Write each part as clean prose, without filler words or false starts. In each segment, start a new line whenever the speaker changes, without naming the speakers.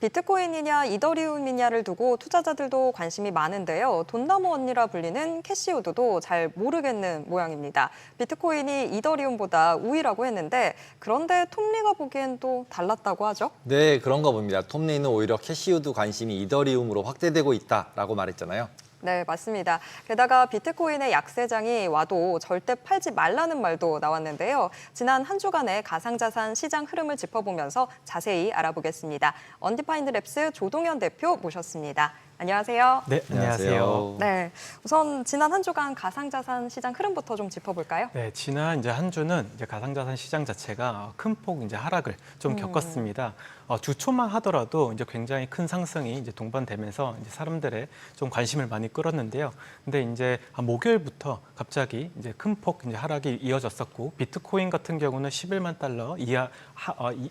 비트코인이냐 이더리움이냐를 두고 투자자들도 관심이 많은데요. 돈나무 언니라 불리는 캐시우드도 잘 모르겠는 모양입니다. 비트코인이 이더리움보다 우위라고 했는데 그런데 톰리가 보기엔 또 달랐다고 하죠?
네, 그런가 봅니다. 톰리는 오히려 캐시우드 관심이 이더리움으로 확대되고 있다라고 말했잖아요.
네, 맞습니다. 게다가 비트코인의 약세장이 와도 절대 팔지 말라는 말도 나왔는데요. 지난 한 주간의 가상자산 시장 흐름을 짚어보면서 자세히 알아보겠습니다. 언디파인드랩스 조동현 대표 모셨습니다. 안녕하세요.
네, 안녕하세요.
네, 우선 지난 한 주간 가상자산 시장 흐름부터 좀 짚어볼까요?
네, 지난 한 주는 가상자산 시장 자체가 큰 폭 하락을 좀 겪었습니다. 주초만 하더라도 굉장히 큰 상승이 동반되면서 사람들의 좀 관심을 많이 끌었는데요. 근데 목요일부터 갑자기 큰 폭 하락이 이어졌었고, 비트코인 같은 경우는 11만 달러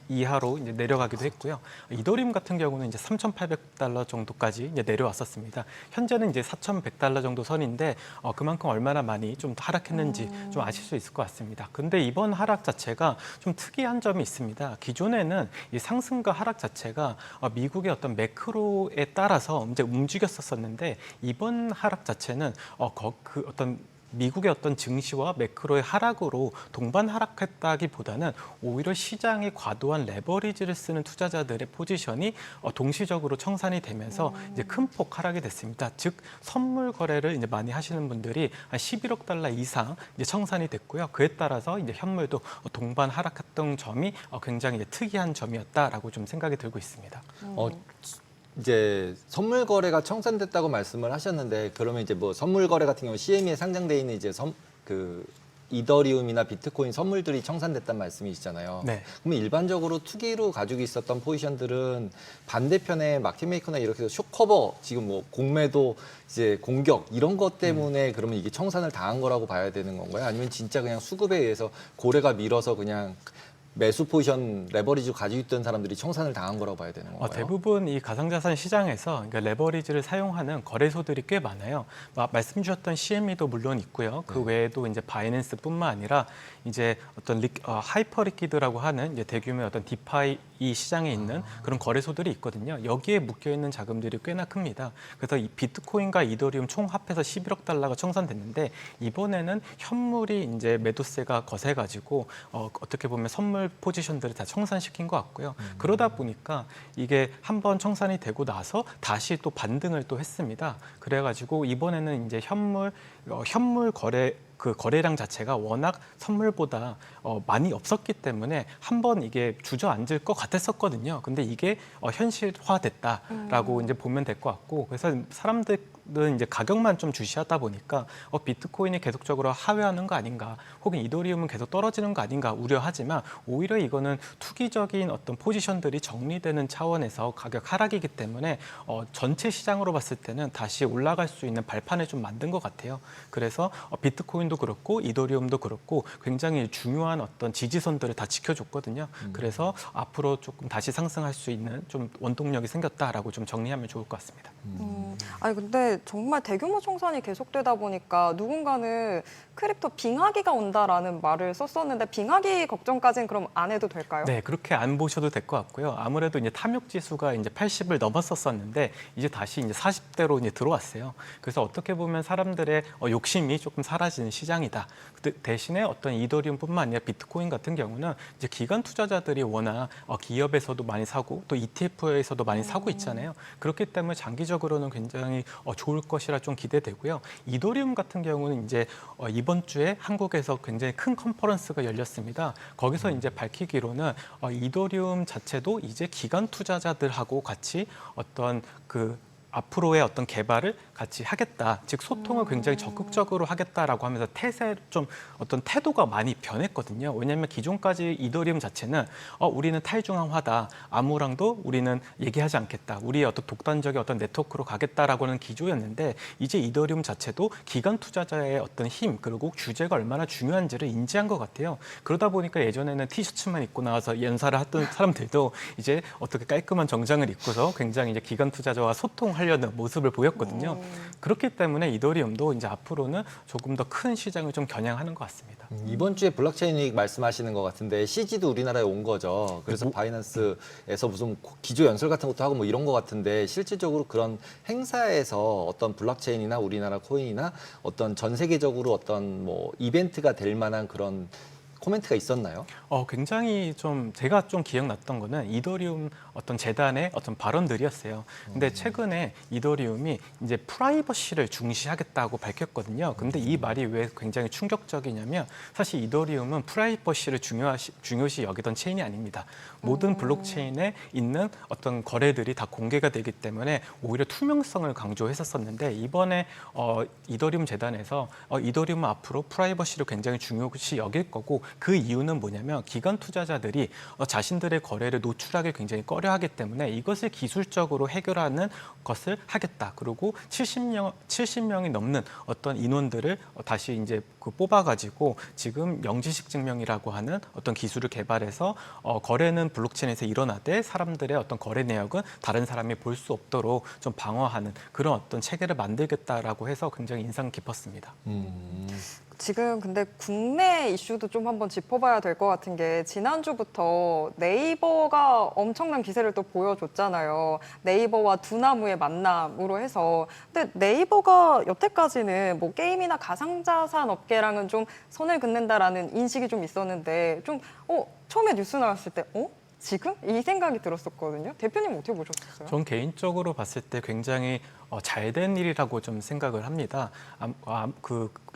이하로 내려가기도 했고요. 이더리움 같은 경우는 3,800달러 정도까지 내려왔었습니다. 현재는 4,100달러 정도 선인데 그만큼 얼마나 많이 좀 하락했는지 좀 아실 수 있을 것 같습니다. 근데 이번 하락 자체가 좀 특이한 점이 있습니다. 기존에는 이 상승과 하락 자체가 미국의 어떤 매크로에 따라서 움직였었는데, 이번 하락 자체는 미국의 어떤 증시와 매크로의 하락으로 동반 하락했다기보다는 오히려 시장의 과도한 레버리지를 쓰는 투자자들의 포지션이 동시적으로 청산이 되면서 큰 폭 하락이 됐습니다. 즉 선물 거래를 많이 하시는 분들이 한 11억 달러 이상 청산이 됐고요. 그에 따라서 현물도 동반 하락했던 점이 굉장히 특이한 점이었다라고 좀 생각이 들고 있습니다.
이제 선물 거래가 청산됐다고 말씀을 하셨는데, 그러면 뭐 선물 거래 같은 경우 CME에 상장돼 있는 이더리움이나 비트코인 선물들이 청산됐단 말씀이시잖아요.
네.
그러면 일반적으로 투기로 가지고 있었던 포지션들은 반대편에 마켓메이커나 이렇게 해서 쇼커버, 지금 뭐 공매도, 공격 이런 것 때문에 그러면 이게 청산을 당한 거라고 봐야 되는 건가요? 아니면 진짜 그냥 수급에 의해서 고래가 밀어서 그냥 매수 포지션 레버리지 가지고 있던 사람들이 청산을 당한 거라고 봐야 되는 건가요?
대부분 이 가상자산 시장에서 레버리지를 사용하는 거래소들이 꽤 많아요. 말씀 주셨던 CME도 물론 있고요. 그 외에도 바이낸스뿐만 아니라 어떤 하이퍼 리퀴드라고 하는 대규모의 어떤 디파이 이 시장에 있는 그런 거래소들이 있거든요. 여기에 묶여 있는 자금들이 꽤나 큽니다. 그래서 이 비트코인과 이더리움 총 합해서 11억 달러가 청산됐는데, 이번에는 현물이 매도세가 거세가지고 어떻게 보면 선물 포지션들을 다 청산시킨 것 같고요. 그러다 보니까 이게 한번 청산이 되고 나서 다시 또 반등을 또 했습니다. 그래가지고 이번에는 현물 거래량 자체가 워낙 선물보다 많이 없었기 때문에 한번 이게 주저앉을 것 같았었거든요. 근데 이게 현실화됐다라고 보면 될 것 같고, 그래서 사람들은 가격만 좀 주시하다 보니까 비트코인이 계속적으로 하회하는 거 아닌가, 혹은 이더리움은 계속 떨어지는 거 아닌가 우려하지만, 오히려 이거는 투기적인 어떤 포지션들이 정리되는 차원에서 가격 하락이기 때문에 전체 시장으로 봤을 때는 다시 올라갈 수 있는 발판을 좀 만든 것 같아요. 그래서 비트코인도 그렇고 이더리움도 그렇고 굉장히 중요한 어떤 지지선들을 다 지켜줬거든요. 그래서 앞으로 조금 다시 상승할 수 있는 좀 원동력이 생겼다라고 좀 정리하면 좋을 것 같습니다.
아니 근데 정말 대규모 청산이 계속되다 보니까 누군가는 크립토 빙하기가 온다라는 말을 썼었는데, 빙하기 걱정까지는 그럼 안 해도 될까요?
네, 그렇게 안 보셔도 될 것 같고요. 아무래도 탐욕 지수가 80을 넘었었는데 이제 다시 40대로 들어왔어요. 그래서 어떻게 보면 사람들의 욕심이 조금 사라지는 시장이다. 대신에 어떤 이더리움뿐만 아니라 비트코인 같은 경우는 기관 투자자들이 워낙 기업에서도 많이 사고 또 ETF에서도 많이 사고 있잖아요. 그렇기 때문에 장기적으로는 굉장히 좋을 것이라 좀 기대되고요. 이더리움 같은 경우는 이번 주에 한국에서 굉장히 큰 컨퍼런스가 열렸습니다. 거기서 밝히기로는 이더리움 자체도 이제 기관 투자자들하고 같이 어떤 앞으로의 어떤 개발을 같이 하겠다. 즉 소통을 굉장히 적극적으로 하겠다라고 하면서 어떤 태도가 많이 변했거든요. 왜냐하면 기존까지 이더리움 자체는 우리는 탈중앙화다. 아무랑도 우리는 얘기하지 않겠다. 우리의 어떤 독단적인 어떤 네트워크로 가겠다라고 하는 기조였는데, 이제 이더리움 자체도 기관 투자자의 어떤 힘, 그리고 규제가 얼마나 중요한지를 인지한 것 같아요. 그러다 보니까 예전에는 티셔츠만 입고 나와서 연사를 했던 사람들도 이제 어떻게 깔끔한 정장을 입고서 굉장히 기관 투자자와 소통할 하려는 모습을 보였거든요. 그렇기 때문에 이더리움도 이제 앞으로는 조금 더 큰 시장을 좀 겨냥하는 것 같습니다.
이번 주에 블록체인 윅 말씀하시는 것 같은데 CG도 우리나라에 온 거죠. 그래서 바이낸스에서 무슨 기조 연설 같은 것도 하고 뭐 이런 것 같은데 실질적으로 그런 행사에서 어떤 블록체인이나 우리나라 코인이나 어떤 전 세계적으로 어떤 뭐 이벤트가 될 만한 그런 코멘트가 있었나요?
굉장히 좀 제가 좀 기억났던 거는 이더리움 어떤 재단의 어떤 발언들이었어요. 근데 최근에 이더리움이 이제 프라이버시를 중시하겠다고 밝혔거든요. 근데 이 말이 왜 굉장히 충격적이냐면 사실 이더리움은 프라이버시를 중요시 여기던 체인이 아닙니다. 모든 블록체인에 있는 어떤 거래들이 다 공개가 되기 때문에 오히려 투명성을 강조했었는데 이번에 이더리움 재단에서 이더리움은 앞으로 프라이버시를 굉장히 중요시 여길 거고 그 이유는 뭐냐면 기관 투자자들이 자신들의 거래를 노출하기 굉장히 꺼려하기 때문에 이것을 기술적으로 해결하는 것을 하겠다. 그리고 70명이 넘는 어떤 인원들을 다시 이제 뽑아가지고 지금 영지식 증명이라고 하는 어떤 기술을 개발해서 거래는 블록체인에서 일어나되 사람들의 어떤 거래 내역은 다른 사람이 볼 수 없도록 좀 방어하는 그런 어떤 체계를 만들겠다라고 해서 굉장히 인상 깊었습니다.
지금 근데 국내 이슈도 좀 한번 짚어봐야 될 것 같은 게 지난주부터 네이버가 엄청난 기세를 또 보여줬잖아요. 네이버와 두나무의 만남으로 해서. 근데 네이버가 여태까지는 뭐 게임이나 가상자산 업계랑은 좀 선을 긋는다라는 인식이 좀 있었는데 좀 처음에 뉴스 나왔을 때 지금? 이 생각이 들었었거든요. 대표님 어떻게 보셨어요?
전 개인적으로 봤을 때 굉장히 잘된 일이라고 좀 생각을 합니다.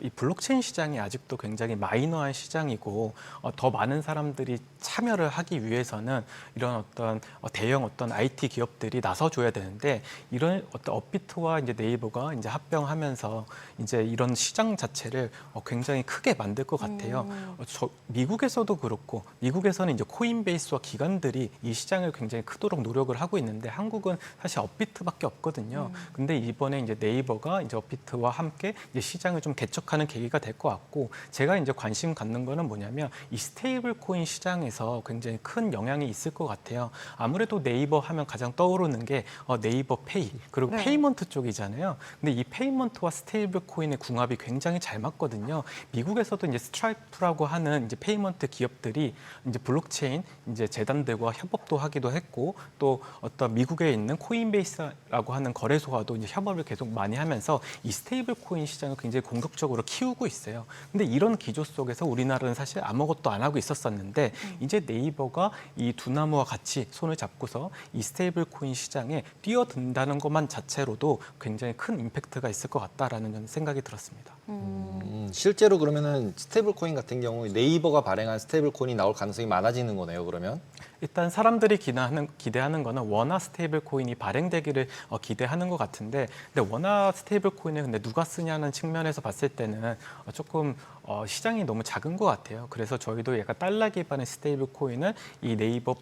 이 블록체인 시장이 아직도 굉장히 마이너한 시장이고 더 많은 사람들이 참여를 하기 위해서는 이런 어떤 대형 어떤 IT 기업들이 나서줘야 되는데 이런 어떤 업비트와 이제 네이버가 이제 합병하면서 이제 이런 시장 자체를 굉장히 크게 만들 것 같아요. 미국에서도 그렇고 미국에서는 이제 코인베이스와 기관들이 이 시장을 굉장히 크도록 노력을 하고 있는데 한국은 사실 업비트밖에 없거든요. 근데 이번에 이제 네이버가 이제 업비트와 함께 이제 시장을 좀 개척하는 계기가 될 것 같고 제가 이제 관심 갖는 거는 뭐냐면 이 스테이블 코인 시장에서 굉장히 큰 영향이 있을 것 같아요. 아무래도 네이버 하면 가장 떠오르는 게 네이버 페이 그리고
네.
페이먼트 쪽이잖아요. 근데 이 페이먼트와 스테이블 코인의 궁합이 굉장히 잘 맞거든요. 미국에서도 이제 스트라이프라고 하는 이제 페이먼트 기업들이 이제 블록체인 이제 재단들과 협업도 하기도 했고 또 어떤 미국에 있는 코인베이스라고 하는 거래소와도 이제 협업을 계속 많이 하면서 이 스테이블 코인 시장을 굉장히 공격적으로 키우고 있어요. 근데 이런 기조 속에서 우리나라는 사실 아무것도 안 하고 있었었는데 이제 네이버가 이 두나무와 같이 손을 잡고서 이 스테이블 코인 시장에 뛰어든다는 것만 자체로도 굉장히 큰 임팩트가 있을 것 같다라는 생각이 들었습니다.
실제로 그러면은 스테이블 코인 같은 경우 네이버가 발행한 스테이블 코인이 나올 가능성이 많아지는 거네요, 그러면?
일단 사람들이 기대하는 거는 원화 스테이블 코인이 발행되기를 기대하는 것 같은데 근데 원화 스테이블 코인을 근데 누가 쓰냐는 측면에서 봤을 때는 조금 시장이 너무 작은 것 같아요. 그래서 저희도 약간 달러 기반의 스테이블 코인을 이 네이버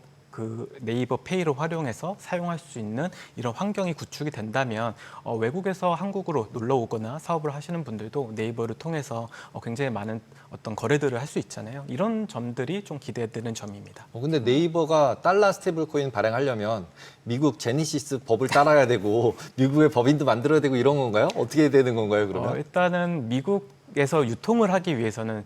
페이를 활용해서 사용할 수 있는 이런 환경이 구축이 된다면 외국에서 한국으로 놀러 오거나 사업을 하시는 분들도 네이버를 통해서 굉장히 많은 어떤 거래들을 할 수 있잖아요. 이런 점들이 좀 기대되는 점입니다.
근데 네이버가 달러 스테이블 코인 발행하려면 미국 제니시스 법을 따라야 되고 미국의 법인도 만들어야 되고 이런 건가요? 어떻게 되는 건가요, 그러면?
일단은 미국에서 유통을 하기 위해서는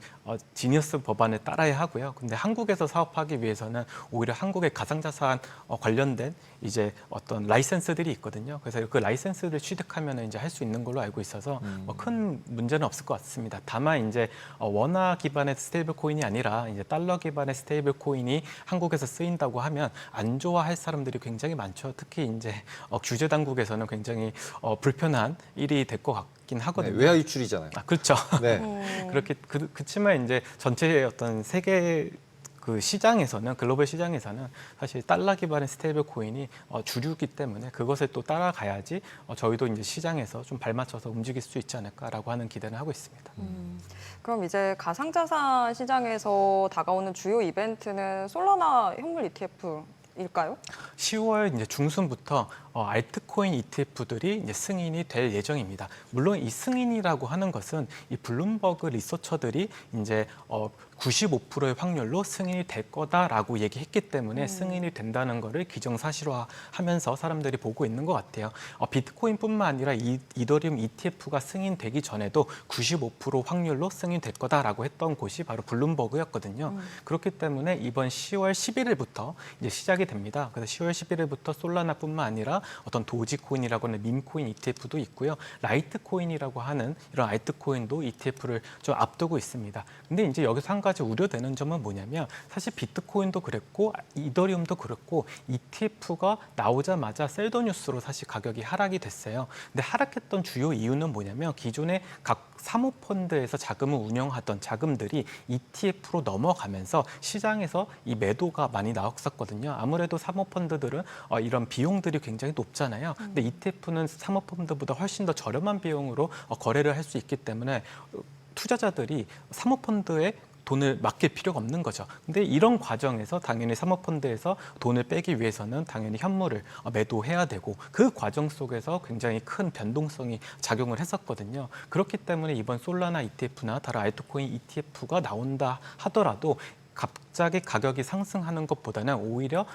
지니어스 법안을 따라야 하고요. 근데 한국에서 사업하기 위해서는 오히려 한국의 가상자산 관련된 이제 어떤 라이센스들이 있거든요. 그래서 그 라이센스를 취득하면 이제 할 수 있는 걸로 알고 있어서 큰 문제는 없을 것 같습니다. 다만 이제 원화 기반의 스테이블 코인이 아니라 이제 달러 기반의 스테이블 코인이 한국에서 쓰인다고 하면 안 좋아할 사람들이 굉장히 많죠. 특히 이제 규제 당국에서는 굉장히 불편한 일이 될 것 같긴 하거든요.
네, 외화 유출이잖아요.
그렇죠.
네.
그렇지만 이제 전체의 어떤 세계 그 시장에서는 글로벌 시장에서는 사실 달러 기반의 스테이블 코인이 주류이기 때문에 그것을 또 따라가야지 저희도 이제 시장에서 좀 발맞춰서 움직일 수 있지 않을까라고 하는 기대는 하고 있습니다.
그럼 이제 가상자산 시장에서 다가오는 주요 이벤트는 솔라나 현물 ETF일까요?
10월 이제 중순부터 알트코인 ETF들이 이제 승인이 될 예정입니다. 물론 이 승인이라고 하는 것은 이 블룸버그 리서처들이 이제 95%의 확률로 승인이 될 거다라고 얘기했기 때문에 승인이 된다는 거를 기정사실화하면서 사람들이 보고 있는 것 같아요. 비트코인뿐만 아니라 이더리움 ETF가 승인되기 전에도 95% 확률로 승인될 거다라고 했던 곳이 바로 블룸버그였거든요. 그렇기 때문에 이번 10월 11일부터 이제 시작이 됩니다. 그래서 10월 11일부터 솔라나뿐만 아니라 어떤 도지코인이라고 하는 밈코인 ETF도 있고요. 라이트코인이라고 하는 이런 알트코인도 ETF를 좀 앞두고 있습니다. 근데 이제 여기서 한 가지 우려되는 점은 뭐냐면 사실 비트코인도 그랬고 이더리움도 그랬고 ETF가 나오자마자 셀더뉴스로 사실 가격이 하락이 됐어요. 근데 하락했던 주요 이유는 뭐냐면 기존에 각 사모펀드에서 자금을 운영하던 자금들이 ETF로 넘어가면서 시장에서 이 매도가 많이 나왔었거든요. 아무래도 사모펀드들은 이런 비용들이 굉장히 높잖아요. 근데 ETF는 사모펀드보다 훨씬 더 저렴한 비용으로 거래를 할 수 있기 때문에 투자자들이 사모펀드에 돈을 맡길 필요가 없는 거죠. 근데 이런 과정에서 당연히 사모펀드에서 돈을 빼기 위해서는 당연히 현물을 매도해야 되고 그 과정 속에서 굉장히 큰 변동성이 작용을 했었거든요. 그렇기 때문에 이번 솔라나 ETF나 다른 알트코인 ETF가 나온다 하더라도 갑자기 가격이 상승하는 것보다는 오히려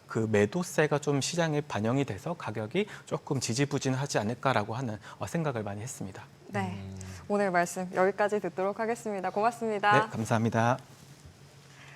그 매도세가 좀 시장에 반영이 돼서 가격이 조금 지지부진하지 않을까라고 하는 생각을 많이 했습니다.
네, 오늘 말씀 여기까지 듣도록 하겠습니다. 고맙습니다.
네, 감사합니다.